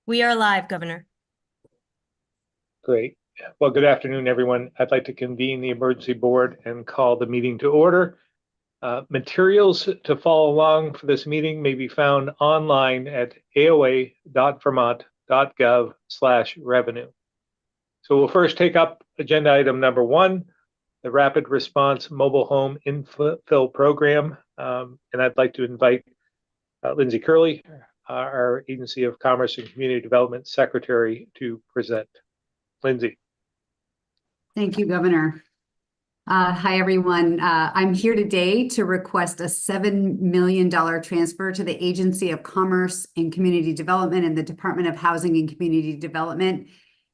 We are live, Governor. Great. Well, good afternoon, everyone. I'd like to convene the emergency board and call the meeting to order. Materials to follow along for this meeting may be found online at aoa.vermont.gov/revenue. So we'll first take up agenda item number 1, the Rapid Response Mobile Home Infill Program. And I'd like to invite Lindsay Curley, our Agency of Commerce and Community Development Secretary, to present. Lindsay. Thank you, Governor. Hi, everyone. I'm here today to request a $7 million transfer to the Agency of Commerce and Community Development and the Department of Housing and Community Development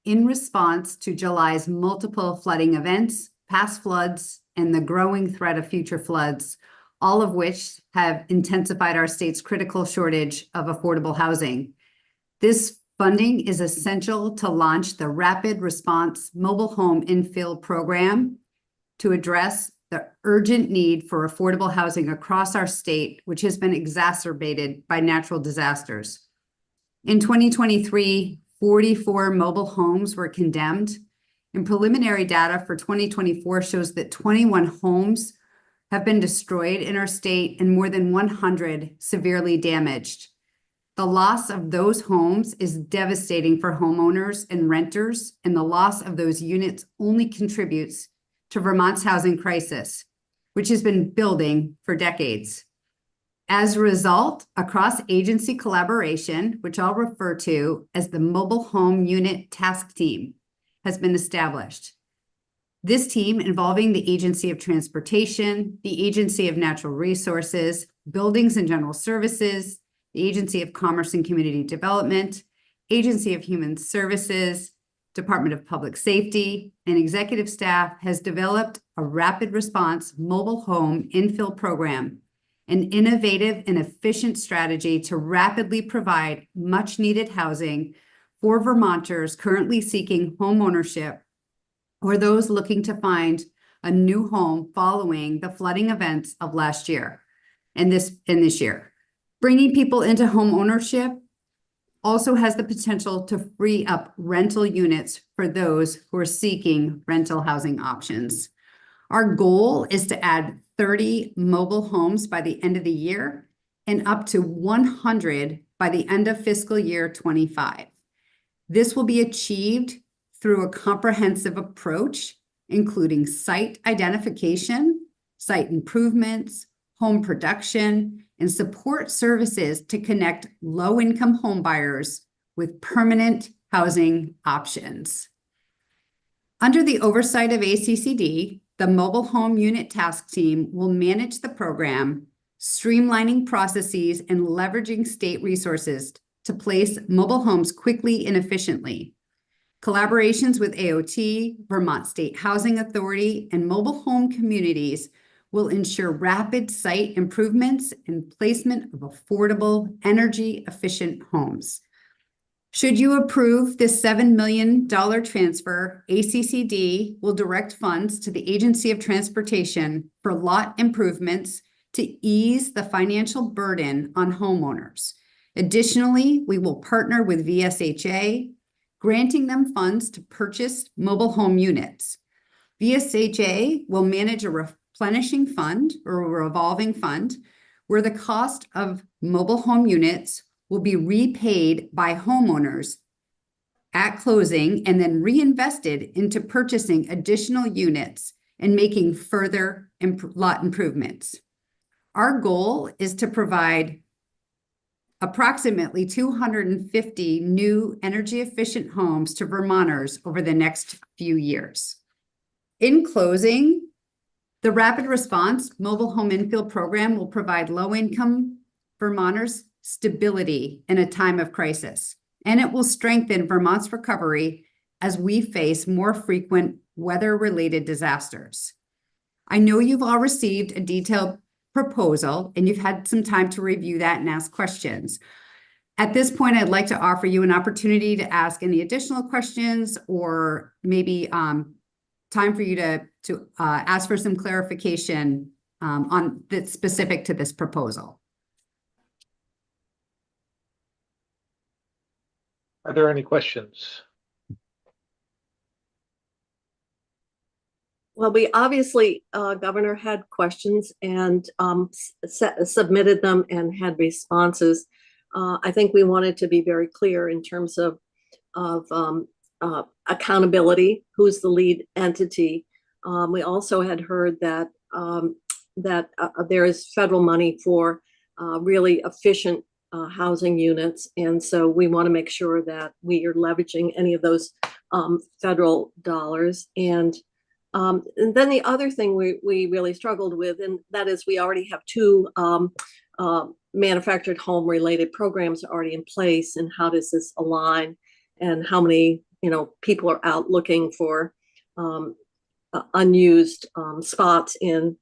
in response to July's multiple flooding events, past floods, and the growing threat of future floods, all of which have intensified our state's critical shortage of affordable housing. This funding is essential to launch the Rapid Response Mobile Home Infill Program to address the urgent need for affordable housing across our state, which has been exacerbated by natural disasters. In 2023, 44 mobile homes were condemned, and preliminary data for 2024 shows that 21 homes have been destroyed in our state and more than 100 severely damaged. The loss of those homes is devastating for homeowners and renters, and the loss of those units only contributes to Vermont's housing crisis, which has been building for decades. As a result, a cross-agency collaboration, which I'll refer to as the Mobile Home Unit Task Team, has been established. This team, involving the Agency of Transportation, the Agency of Natural Resources, Buildings and General Services, the Agency of Commerce and Community Development, Agency of Human Services, Department of Public Safety, and executive staff, has developed a rapid response mobile home infill program, an innovative and efficient strategy to rapidly provide much needed housing for Vermonters currently seeking home ownership or those looking to find a new home following the flooding events of last year and this year. Bringing people into home ownership also has the potential to free up rental units for those who are seeking rental housing options. Our goal is to add 30 mobile homes by the end of the year and up to 100 by the end of fiscal year 25. This will be achieved through a comprehensive approach, including site identification, site improvements, home production, and support services to connect low-income home buyers with permanent housing options. Under the oversight of ACCD, the Mobile Home Unit Task Team will manage the program, streamlining processes and leveraging state resources to place mobile homes quickly and efficiently. Collaborations with AOT, Vermont State Housing Authority, and mobile home communities will ensure rapid site improvements and placement of affordable, energy-efficient homes. Should you approve this $7 million transfer, ACCD will direct funds to the Agency of Transportation for lot improvements to ease the financial burden on homeowners. Additionally, we will partner with VSHA, granting them funds to purchase mobile home units. VSHA will manage a replenishing fund or a revolving fund where the cost of mobile home units will be repaid by homeowners at closing and then reinvested into purchasing additional units and making further lot improvements. Our goal is to provide approximately 250 new energy-efficient homes to Vermonters over the next few years. In closing, the Rapid Response Mobile Home Infill Program will provide low-income Vermonters stability in a time of crisis, and it will strengthen Vermont's recovery as we face more frequent weather-related disasters. I know you've all received a detailed proposal, and you've had some time to review that and ask questions. At this point, I'd like to offer you an opportunity to ask any additional questions or maybe time for you to ask for some clarification on that's specific to this proposal. Are there any questions? Well, we obviously, Governor had questions and submitted them and had responses. I think we wanted to be very clear in terms of accountability, who's the lead entity. We also had heard that there is federal money for really efficient housing units. And so we want to make sure that we are leveraging any of those federal dollars. And then the other thing we really struggled with, and that is we already have two manufactured home related programs already in place. And how does this align? And how many people are out looking for unused spots in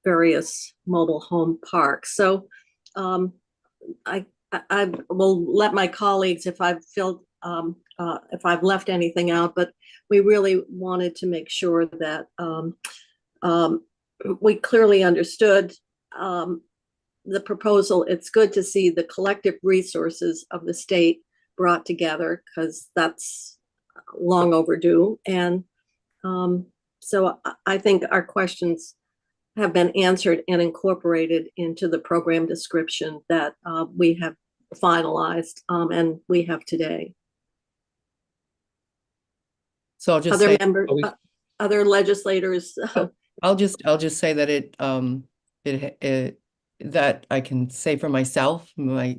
various mobile home parks? So I will let my colleagues if I've left anything out, but we really wanted to make sure that we clearly understood the proposal. It's good to see the collective resources of the state brought together because that's long overdue. And so I think our questions have been answered and incorporated into the program description that we have finalized and we have today. So I'll just Other say, members, other legislators. I'll just say that that I can say for myself, my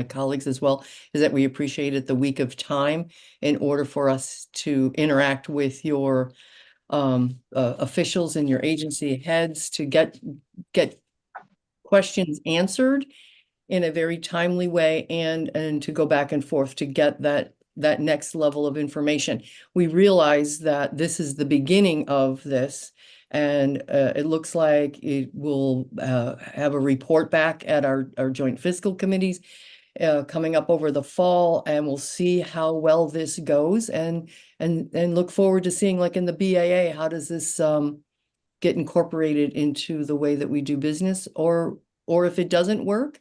colleagues as well, is that we appreciated the week of time in order for us to interact with your officials and your agency heads to get questions answered in a very timely way and to go back and forth to get that next level of information. We realize that this is the beginning of this, and it looks like it will have a report back at our joint fiscal committees coming up over the fall, and we'll see how well this goes and look forward to seeing, like in the BAA, how does this get incorporated into the way that we do business, or if it doesn't work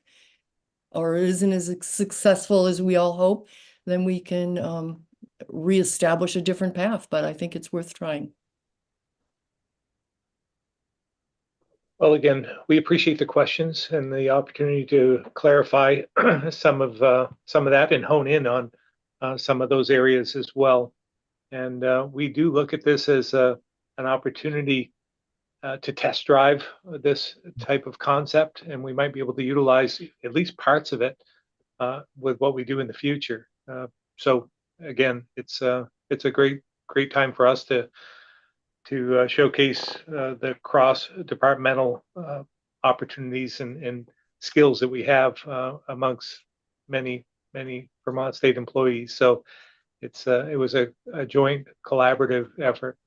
or isn't as successful as we all hope, then we can reestablish a different path. But I think it's worth trying. Well, again, we appreciate the questions and the opportunity to clarify some of that and hone in on some of those areas as well. And we do look at this as an opportunity to test drive this type of concept, and we might be able to utilize at least parts of it with what we do in the future. So again, it's a great time for us to showcase the cross-departmental opportunities and skills that we have amongst many Vermont state employees. So it was a joint collaborative effort.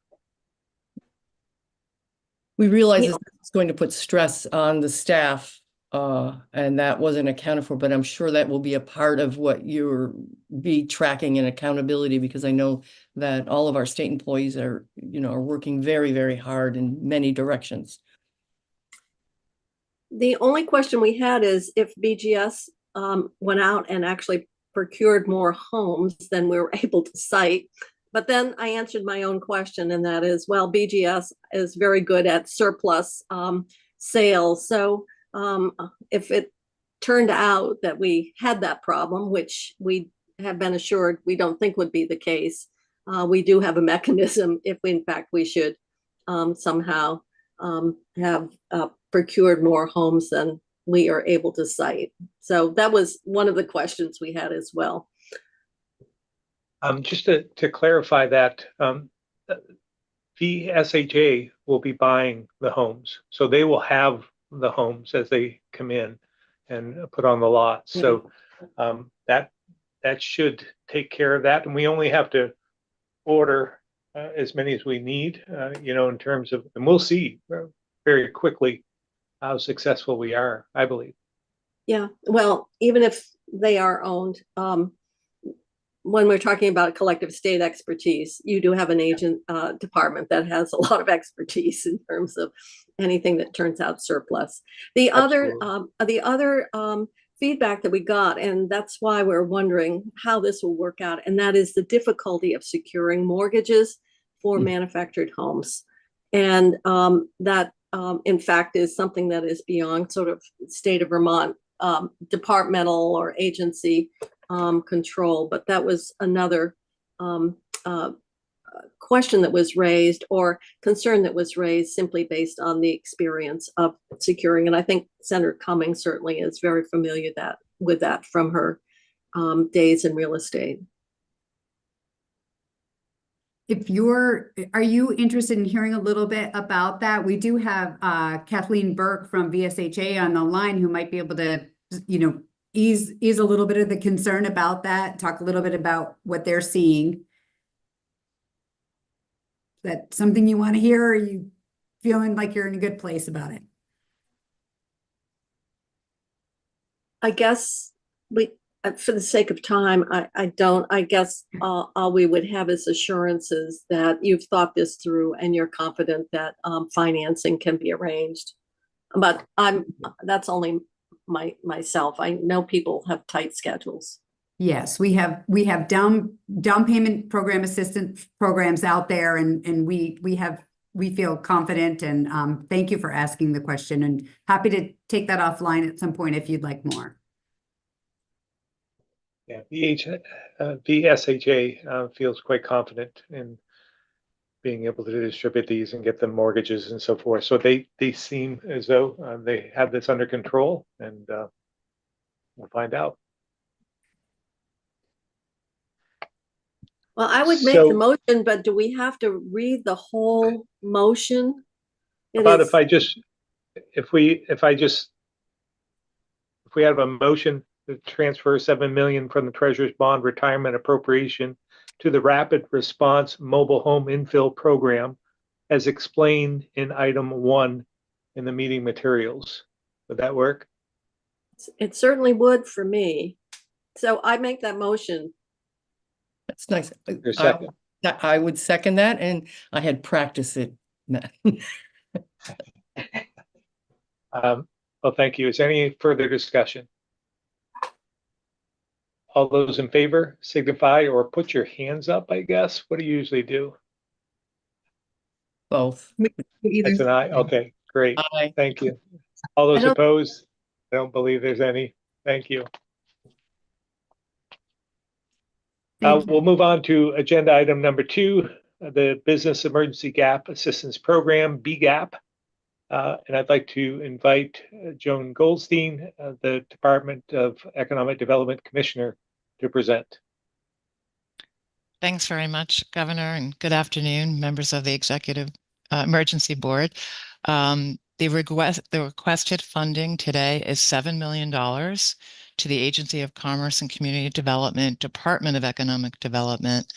We realize it's going to put stress on the staff, and that wasn't accounted for, but I'm sure that will be a part of what you'll be tracking and accountability, because I know that all of our state employees are working very, very hard in many directions. The only question we had is if BGS went out and actually procured more homes than we were able to cite. But then I answered my own question, and that is, well, BGS is very good at surplus sales. So if it turned out that we had that problem, which we have been assured we don't think would be the case, we do have a mechanism if in fact we should somehow have procured more homes than we are able to cite. So that was one of the questions we had as well. Just to clarify that, VSHA will be buying the homes, so they will have the homes as they come in and put on the lot. So that should take care of that, and we only have to order as many as we need, in terms of, and we'll see very quickly how successful we are, I believe. Yeah, well, even if they are owned, when we're talking about collective state expertise, you do have an agent department that has a lot of expertise in terms of anything that turns out surplus. The other feedback that we got, and that's why we're wondering how this will work out, and that is the difficulty of securing mortgages for manufactured homes. And that, in fact, is something that is beyond sort of state of Vermont departmental or agency control. But that was another question that was raised, or concern that was raised, simply based on the experience of securing. And I think Senator Cummings certainly is very familiar with that from her days in real estate. Are you interested in hearing a little bit about that? We do have Kathleen Burke from VSHA on the line, who might be able to, ease a little bit of the concern about that, talk a little bit about what they're seeing. Is that something you want to hear, or are you feeling like you're in a good place about it? I guess for the sake of time, I guess all we would have is assurances that you've thought this through and you're confident that financing can be arranged. But that's only myself. I know people have tight schedules. Yes, we have down payment program assistance programs out there, and we feel confident, and thank you for asking the question, and happy to take that offline at some point if you'd like more. Yeah, VSHA feels quite confident in being able to distribute these and get them mortgages and so forth. So they seem as though they have this under control, and we'll find out. Well, I would make the motion, but do we have to read the whole motion? If we have a motion to transfer $7 million from the Treasurer's Bond Retirement Appropriation to the Rapid Response Mobile Home Infill Program, as explained in item 1 in the meeting materials. Would that work? It certainly would for me. So I make that motion. That's nice. Your second. I would second that, and I had practiced it. Well, thank you. Is there any further discussion? All those in favor signify or put your hands up, I guess. What do you usually do? Both. That's an aye. Okay, great. Aye. Thank you. All those opposed? I don't believe there's any. Thank you. We'll move on to agenda item number 2, the Business Emergency Gap Assistance Program, BGAP. And I'd like to invite Joan Goldstein, the Department of Economic Development Commissioner, to present. Thanks very much, Governor, and good afternoon, members of the Executive Emergency Board. The requested funding today is $7 million to the Agency of Commerce and Community Development, Department of Economic Development,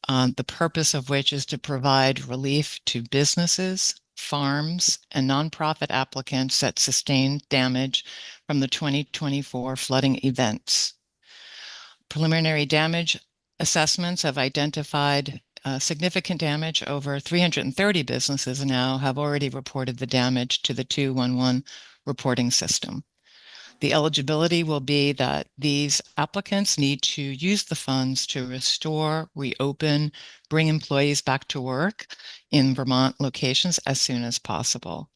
the purpose of which is to provide relief to businesses, farms, and nonprofit applicants that sustained damage from the 2024 flooding events. Preliminary damage assessments have identified significant damage. Over 330 businesses now have already reported the damage to the 211 reporting system. The eligibility will be that these applicants need to use the funds to restore, reopen, bring employees back to work in Vermont locations as soon as possible.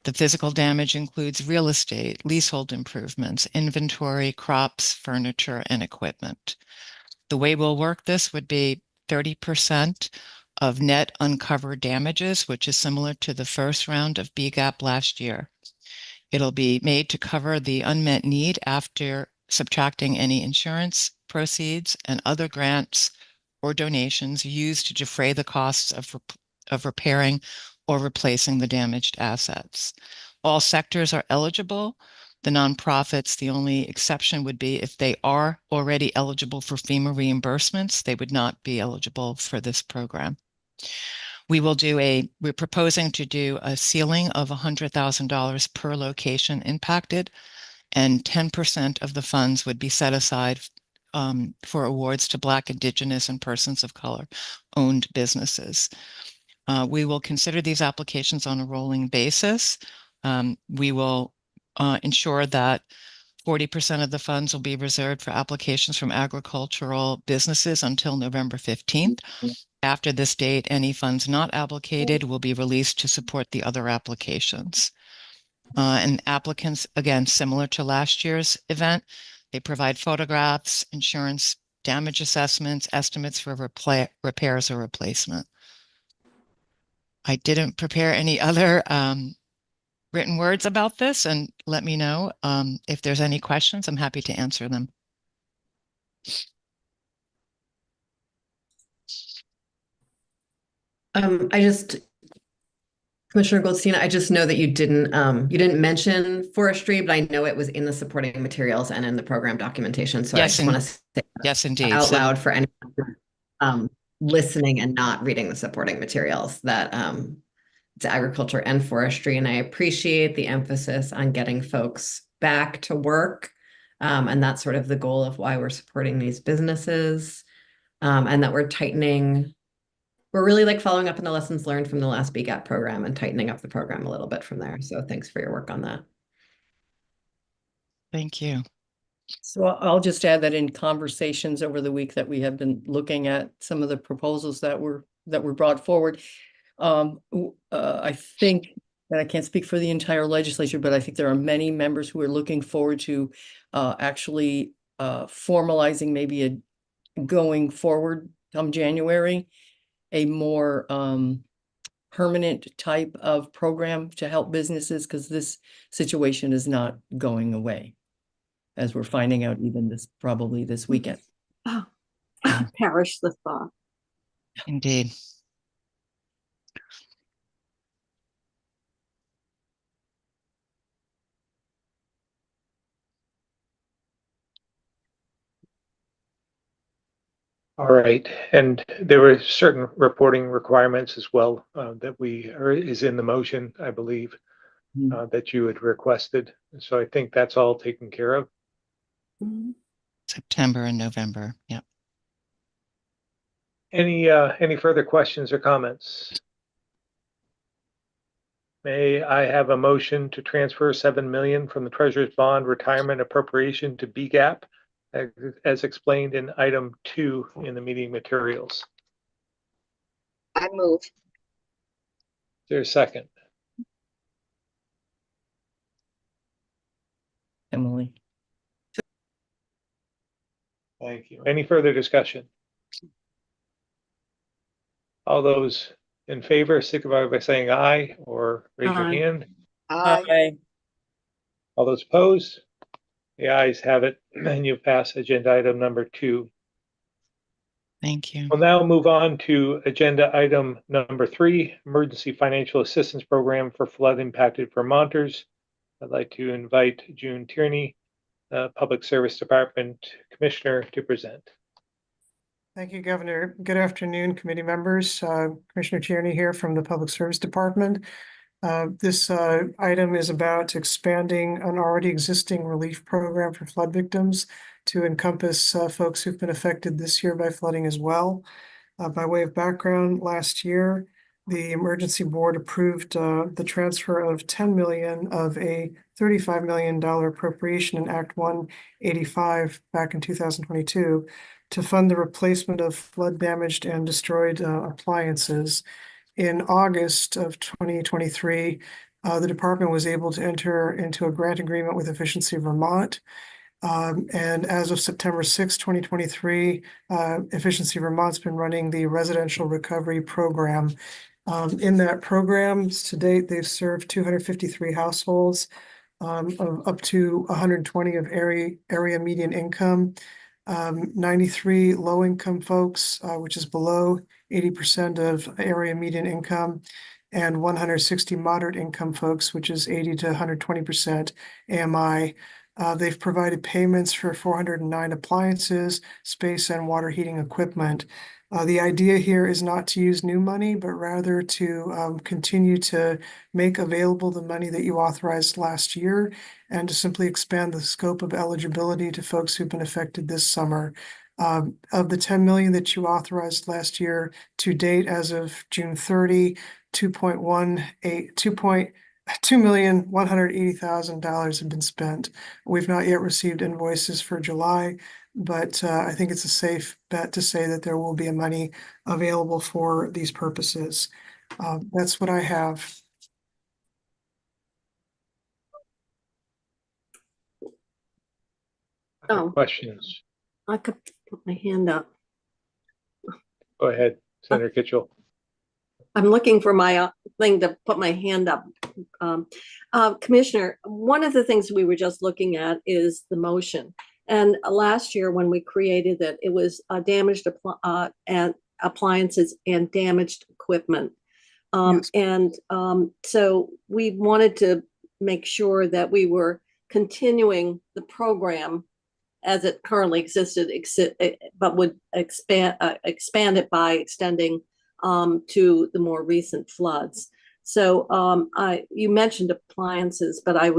The physical damage includes real estate, leasehold improvements, inventory, crops, furniture, and equipment. The way we'll work this would be 30% of net uncovered damages, which is similar to the first round of BGAP last year. It'll be made to cover the unmet need after subtracting any insurance proceeds and other grants or donations used to defray the costs of repairing or replacing the damaged assets. All sectors are eligible. The nonprofits, the only exception would be if they are already eligible for FEMA reimbursements, they would not be eligible for this program. We're proposing to do a ceiling of $100,000 per location impacted, and 10% of the funds would be set aside for awards to Black, Indigenous, and persons of color owned businesses. We will consider these applications on a rolling basis. We will ensure that 40% of the funds will be reserved for applications from agricultural businesses until November 15th. After this date, any funds not allocated will be released to support the other applications. And applicants, again, similar to last year's event, they provide photographs, insurance, damage assessments, estimates for repairs or replacement. I didn't prepare any other written words about this, and let me know if there's any questions. I'm happy to answer them. Commissioner Goldstein, I just know that you didn't mention forestry, but I know it was in the supporting materials and in the program documentation. So I Yes, just want to say yes, indeed. out loud for anyone listening and not reading the supporting materials that it's agriculture and forestry. And I appreciate the emphasis on getting folks back to work. And that's sort of the goal of why we're supporting these businesses, and that we're tightening. We're really like following up on the lessons learned from the last BGAP program and tightening up the program a little bit from there. So thanks for your work on that. Thank you. So I'll just add that in conversations over the week that we have been looking at some of the proposals that were brought forward. I think, and I can't speak for the entire legislature, but I think there are many members who are looking forward to actually formalizing maybe going forward come January, a more permanent type of program to help businesses, because this situation is not going away, as we're finding out even probably this weekend. Oh, perish the thought. Indeed. All right, and there were certain reporting requirements as well that is in the motion, I believe, that you had requested. So I think that's all taken care of. September and November. Yep. Any further questions or comments? May I have a motion to transfer $7 million from the Treasurer's Bond retirement appropriation to BGAP as explained in item 2 in the meeting materials? I move. Is there a second? Emily. Thank you. Any further discussion? All those in favor signify by saying aye or raise your Aye. hand. Aye. All those opposed? The ayes have it, and you pass agenda item number 2. Thank you. We'll now move on to agenda item number 3, Emergency Financial Assistance Program for Flood Impacted Vermonters. I'd like to invite June Tierney, Public Service Department Commissioner, to present. Thank you, Governor. Good afternoon, committee members. Commissioner Tierney here from the Public Service Department. This item is about expanding an already existing relief program for flood victims to encompass folks who've been affected this year by flooding as well. By way of background, last year, the Emergency Board approved the transfer of $10 million of a $35 million appropriation in Act 185 back in 2022 to fund the replacement of flood damaged and destroyed appliances. In August of 2023, the department was able to enter into a grant agreement with Efficiency Vermont. And as of September 6, 2023, Efficiency Vermont's been running the residential recovery program. In that program, to date, they've served 253 households of up to 120 of area median income, 93 low-income folks, which is below 80% of area median income, and 160 moderate income folks, which is 80 to 120% AMI. They've provided payments for 409 appliances, space, and water heating equipment. The idea here is not to use new money, but rather to continue to make available the money that you authorized last year and to simply expand the scope of eligibility to folks who've been affected this summer. Of the $10 million that you authorized last year to date, as of June 30, $2,180,000 have been spent. We've not yet received invoices for July, but I think it's a safe bet to say that there will be money available for these purposes. That's what I have. Oh. Questions? I could put my hand up. Go ahead, Senator Kitchell. I'm looking for my thing to put my hand up. Commissioner, one of the things we were just looking at is the motion. And last year when we created it was damaged and appliances and damaged equipment. Yes. And so we wanted to make sure that we were continuing the program as it currently existed, but would expand it by extending to the more recent floods. So you mentioned appliances, but I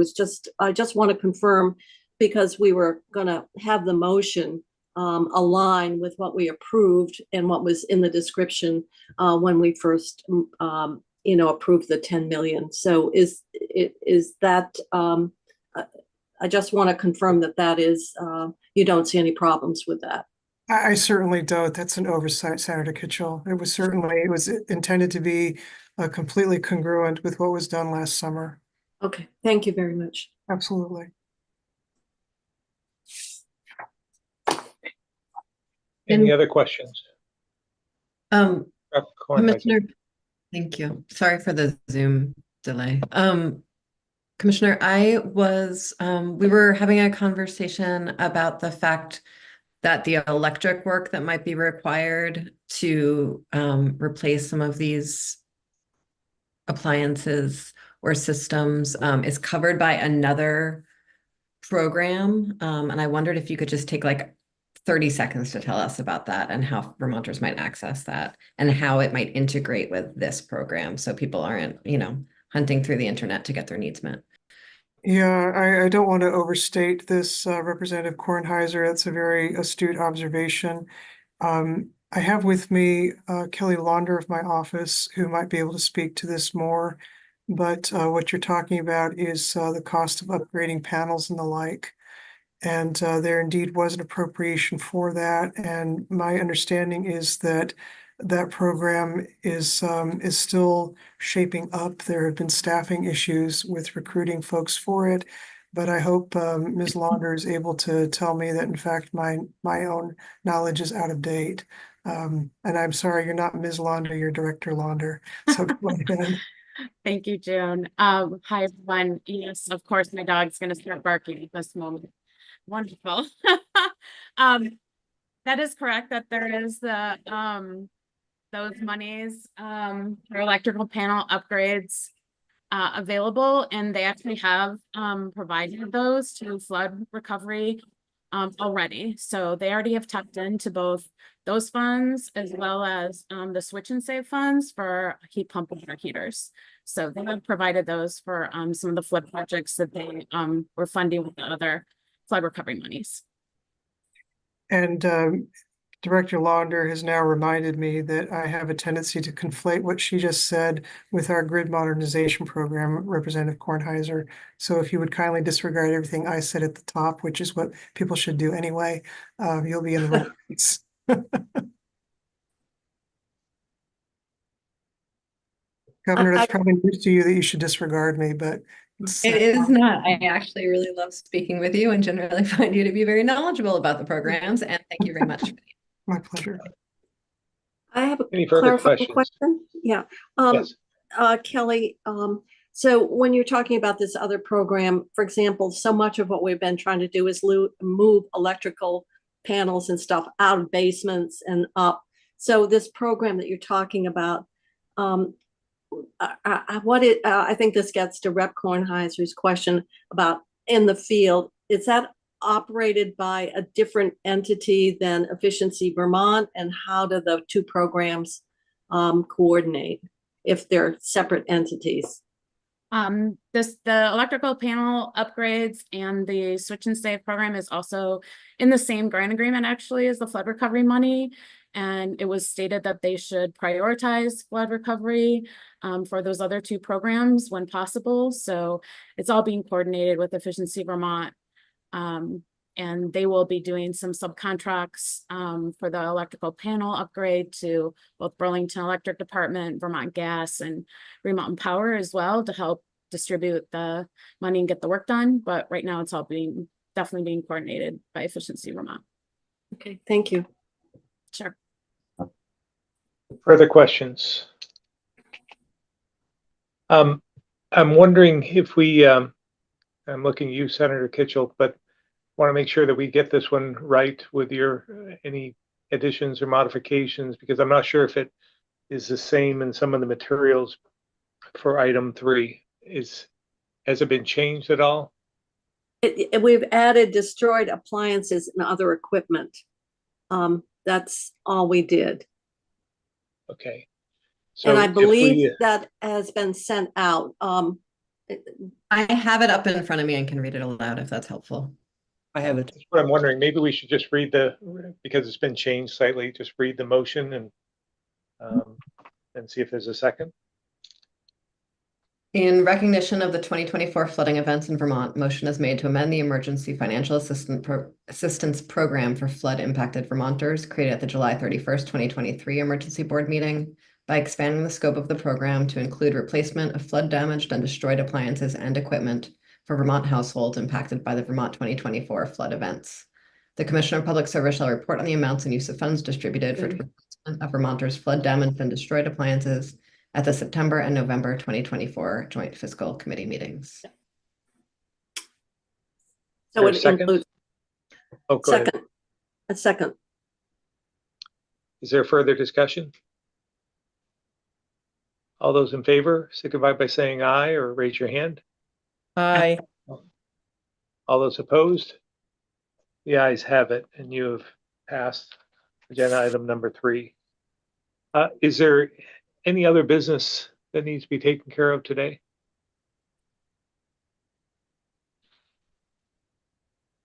just want to confirm, because we were going to have the motion align with what we approved and what was in the description when we first approved the 10 million. So is that I just want to confirm that is you don't see any problems with that. I certainly don't. That's an oversight, Senator Kitchell. It was intended to be completely congruent with what was done last summer. Okay, thank you very much. Absolutely. Any other questions? Um, Rep. Kornheiser. Commissioner, thank you. Sorry for the Zoom delay. Commissioner, we were having a conversation about the fact that the electric work that might be required to replace some of these appliances or systems is covered by another program. And I wondered if you could just take like 30 seconds to tell us about that and how Vermonters might access that and how it might integrate with this program so people aren't, hunting through the internet to get their needs met. Yeah, I don't want to overstate this, Representative Kornheiser. That's a very astute observation. I have with me Kelly Launder of my office, who might be able to speak to this more. But what you're talking about is the cost of upgrading panels and the like. And there indeed was an appropriation for that. And my understanding is that that program is still shaping up. There have been staffing issues with recruiting folks for it. But I hope Ms. Launder is able to tell me that, in fact, my own knowledge is out of date. And I'm sorry, you're not Ms. Launder, you're Director Launder. So go ahead. Thank you, June. Hi, everyone. Yes, of course, my dog's going to start barking at this moment. Wonderful. That is correct that there is the those monies for electrical panel upgrades available, and they actually have provided those to flood recovery already. So they already have tapped into both those funds as well as the switch and save funds for heat pump water heaters. So they have provided those for some of the flood projects that they were funding with the other flood recovery monies. And Director Launder has now reminded me that I have a tendency to conflate what she just said with our grid modernization program, Representative Kornheiser. So if you would kindly disregard everything I said at the top, which is what people should do anyway, you'll be in the right place. Governor, that's probably news to you that you should disregard me, but it is not. I actually really love speaking with you and generally find you to be very knowledgeable about the programs. And thank you very much. My pleasure. I have Any further clarifying questions? question. Yeah. Yes. Kelly, so when you're talking about this other program, for example, so much of what we've been trying to do is move electrical panels and stuff out of basements and up. So this program that you're talking about, I think this gets to Rep. Kornheiser's question about in the field. Is that operated by a different entity than Efficiency Vermont, and how do the two programs coordinate if they're separate entities? The electrical panel upgrades and the switch and save program is also in the same grant agreement actually as the flood recovery money. And it was stated that they should prioritize flood recovery for those other two programs when possible. So it's all being coordinated with Efficiency Vermont. And they will be doing some subcontracts for the electrical panel upgrade to both Burlington Electric Department, Vermont Gas, and Green Mountain Power as well to help distribute the money and get the work done. But right now it's all definitely being coordinated by Efficiency Vermont. Okay, thank you. Sure. Further questions? I'm wondering if we, I'm looking at you, Senator Kitchell, but want to make sure that we get this one right with your any additions or modifications, because I'm not sure if it is the same in some of the materials for item 3. Has it been changed at all? We've added destroyed appliances and other equipment. That's all we did. Okay. And I if believe we- that has been sent out. I have it up in front of me and can read it aloud if that's helpful. I have it. That's what I'm wondering. Maybe we should just read because it's been changed slightly, just read the motion and see if there's a second. In recognition of the 2024 flooding events in Vermont, motion is made to amend the Emergency Financial Assistance Program for flood-impacted Vermonters created at the July 31st, 2023 Emergency Board meeting by expanding the scope of the program to include replacement of flood-damaged and destroyed appliances and equipment for Vermont households impacted by the Vermont 2024 flood events. The Commissioner of Public Service shall report on the amounts and use of funds distributed for replacement of Vermonters' flood-damaged and destroyed appliances at the September and November 2024 joint fiscal committee meetings. So There a it second? includes Oh, go ahead. a second. Is there further discussion? All those in favor, signify by saying aye or raise your hand. Aye. All those opposed? The ayes have it, and you have passed agenda item number 3. Is there any other business that needs to be taken care of today?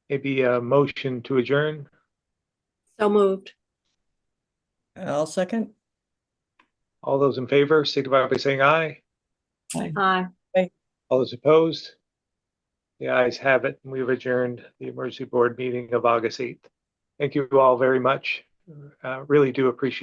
Maybe a motion to adjourn? So moved. I'll second. All those in favor, signify by saying aye. Aye. All those opposed? The ayes have it, and we have adjourned the emergency board meeting of August 8th. Thank you all very much. Really do appreciate